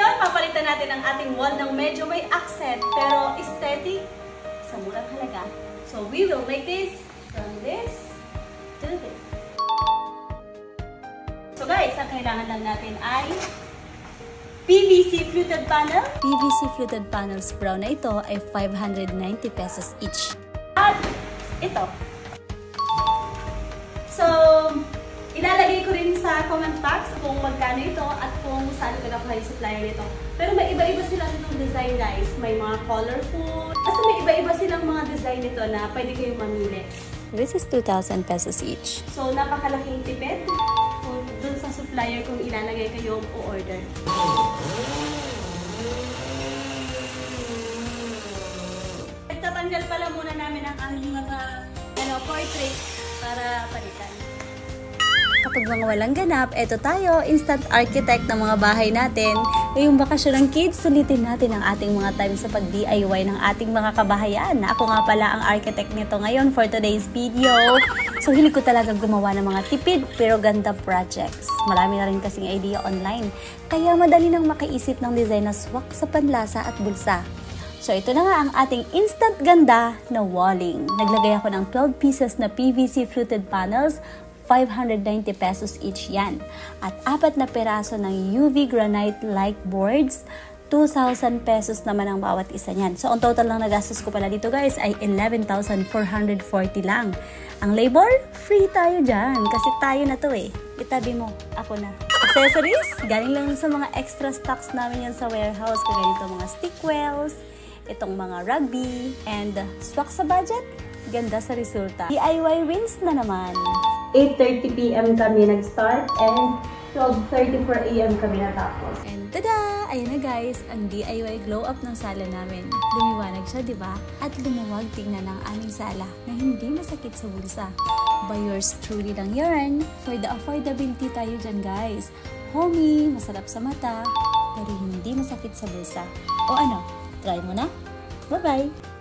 ngayon, papalitan natin ang ating wall ng medyo may accent pero aesthetic sa murang halaga. So, we will make this from this to this. So guys, ang kailangan lang natin ay PVC fluted panel. PVC fluted panels brown na ito ay 590 pesos each. At ito. So, ilalagay ko rin sa comment box kung magkano ito at kung saan ko nakuha yung supplier nito. Pero may iba-iba sila ng design guys. May mga colorful. Kasi may iba-iba silang mga design nito na pwede kayong mamili. This is 2,000 pesos each. So, napakalaking tipid dun sa supplier kung ilalagay kayong o-order. Nagtatanggal pala muna namin ang aming mga portrait para palitan. Kapag mga walang ganap, eto tayo, instant architect ng mga bahay natin. Ngayong bakasyon ng kids, sulitin natin ang ating mga time sa pag-DIY ng ating mga kabahayan. Ako nga pala ang architect nito ngayon for today's video. So, hilig ko talaga gumawa ng mga tipid pero ganda projects. Marami na rin kasing idea online. Kaya madali nang makaisip ng design na swak sa panlasa at bulsa. So, ito na nga ang ating instant ganda na walling. Naglagay ako ng 12 pieces na PVC fluted panels, 590 pesos each yan. At 4 na peraso ng UV granite-like boards, 2,000 pesos naman ang bawat isa niyan. So, ang total lang nagastos ko pala dito guys ay 11,440 lang. Ang labor, free tayo dyan. Kasi tayo na to eh. Itabi mo, ako na. Accessories, galing lang sa mga extra stocks namin yan sa warehouse. Kaya ganito mga stick wells, itong mga rugby, and swak sa budget, ganda sa resulta. DIY wins na naman. 8:30 PM kami nag-start and 12:34 AM kami natapos. And tada! Ayan na guys, ang DIY glow up ng sala namin. Lumiwanag siya, di ba? At lumuwag tingnan ang aming sala na hindi masakit sa bulsa. By yours truly lang yarn. For the affordability tayo dyan guys. Homey, masarap sa mata, pero hindi masakit sa bulsa. O ano, try mo na? Bye-bye!